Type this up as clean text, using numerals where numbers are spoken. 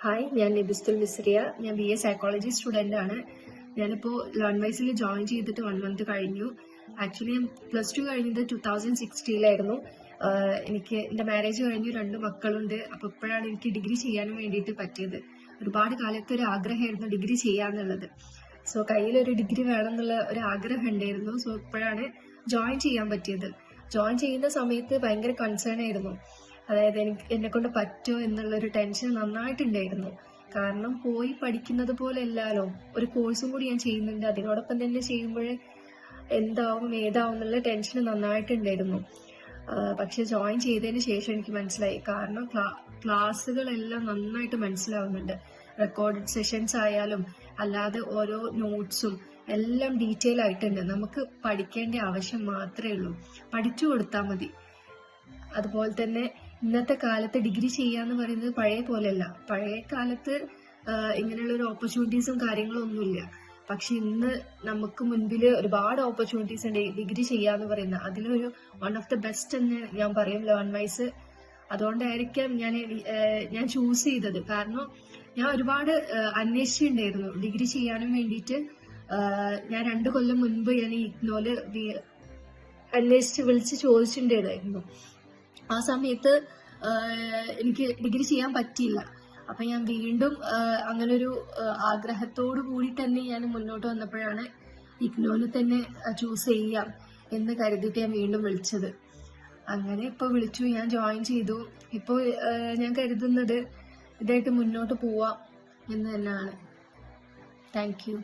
Hi, ഞാൻ നിബിസ്തുൽ മിസ്രിയ. ഞാൻ BA psychology student ആണ്. ഞാനിപ്പോൾ ലേൺവൈസിൽ ജോയിൻ ചെയ്തിട്ട് 1 മന്ത് കഴിഞ്ഞു. ആക്ച്വലി ഞാൻ +2 കഴിഞ്ഞത് 2016 എനിക്ക് എൻ്റെ മാരേജ് കഴിഞ്ഞു, 2 മക്കളുണ്ട്. അപ്പോൾ ഇപ്പോഴാണ് എനിക്ക് ഡിഗ്രി ചെയ്യാനും വേണ്ടിയിട്ട് പറ്റിയത്. ഒരുപാട് കാലത്തെ ഒരു ആഗ്രഹമായിരുന്നു ഡിഗ്രി ചെയ്യാന്നുള്ളത്. സോ കയ്യിലൊരു ഡിഗ്രി വേണം എന്നുള്ള ഒരു ആഗ്രഹം ഉണ്ടായിരുന്നു. സോ ഇപ്പോഴാണ് ജോയിൻ ചെയ്യാൻ പറ്റിയത്. ജോയിൻ ചെയ്യുന്ന സമയത്ത് ഭയങ്കര കൺസേൺ ആയിരുന്നു. അതായത് എന്നെ കൊണ്ട് പറ്റുമോ എന്നുള്ളൊരു ടെൻഷൻ നന്നായിട്ടുണ്ടായിരുന്നു. കാരണം പോയി പഠിക്കുന്നത് പോലെ അല്ലല്ലോ, ഒരു കോഴ്സും കൂടി ഞാൻ ചെയ്യുന്നുണ്ട്. അതിനോടൊപ്പം തന്നെ ചെയ്യുമ്പോൾ എന്താവും ഏതാവും എന്നുള്ള ടെൻഷൻ നന്നായിട്ടുണ്ടായിരുന്നു. പക്ഷെ ജോയിൻ ചെയ്തതിന് ശേഷം എനിക്ക് മനസ്സിലായി. കാരണം ക്ലാസ്സുകളെല്ലാം നന്നായിട്ട് മനസ്സിലാവുന്നുണ്ട്. റെക്കോർഡഡ് സെഷൻസ് ആയാലും അല്ലാതെ ഓരോ നോട്ട്സും എല്ലാം ഡീറ്റെയിൽ ആയിട്ടുണ്ട്. നമുക്ക് പഠിക്കേണ്ട ആവശ്യം മാത്രമേ ഉള്ളൂ, പഠിച്ചു കൊടുത്താൽ മതി. അതുപോലെ തന്നെ ഇന്നത്തെ കാലത്ത് ഡിഗ്രി ചെയ്യാന്ന് പറയുന്നത് പഴയ പോലെയല്ല. പഴയ കാലത്ത് ഇങ്ങനെയുള്ള ഒരു ഓപ്പർച്യൂണിറ്റീസും കാര്യങ്ങളും ഒന്നുമില്ല. പക്ഷെ ഇന്ന് നമുക്ക് മുൻപിൽ ഒരുപാട് ഓപ്പർച്യൂണിറ്റീസ് ഉണ്ട് ഡിഗ്രി ചെയ്യാന്ന് പറയുന്നത്. അതിലൊരു വൺ ഓഫ് ദ ബെസ്റ്റ് എന്ന് ഞാൻ പറയും ലേൺവൈസ്. അതുകൊണ്ടായിരിക്കാം ഞാൻ ചൂസ് ചെയ്തത്. കാരണം ഞാൻ ഒരുപാട് അന്വേഷിച്ചിട്ടുണ്ടായിരുന്നു ഡിഗ്രി ചെയ്യാനും വേണ്ടിയിട്ട്. ഞാൻ 2 കൊല്ലം മുൻപ് ഞാൻ ഇഗ്നോയില് അന്വേഷിച്ച് വിളിച്ച് ചോദിച്ചിട്ടുണ്ടായിരുന്നു. ആ സമയത്ത് എനിക്ക് ഡിഗ്രി ചെയ്യാൻ പറ്റിയില്ല. അപ്പം ഞാൻ വീണ്ടും അങ്ങനൊരു ആഗ്രഹത്തോടു കൂടി തന്നെ ഞാൻ മുന്നോട്ട് വന്നപ്പോഴാണ് ഇഗ്നോയിൽ തന്നെ ചൂസ് ചെയ്യാം എന്ന് കരുതിയിട്ട് ഞാൻ വീണ്ടും വിളിച്ചത്. അങ്ങനെ ഇപ്പോൾ വിളിച്ചു, ഞാൻ ജോയിൻ ചെയ്തു. ഇപ്പോൾ ഞാൻ കരുതുന്നത് ഇതായിട്ട് മുന്നോട്ട് പോവാം എന്ന് തന്നെയാണ്. Thank you.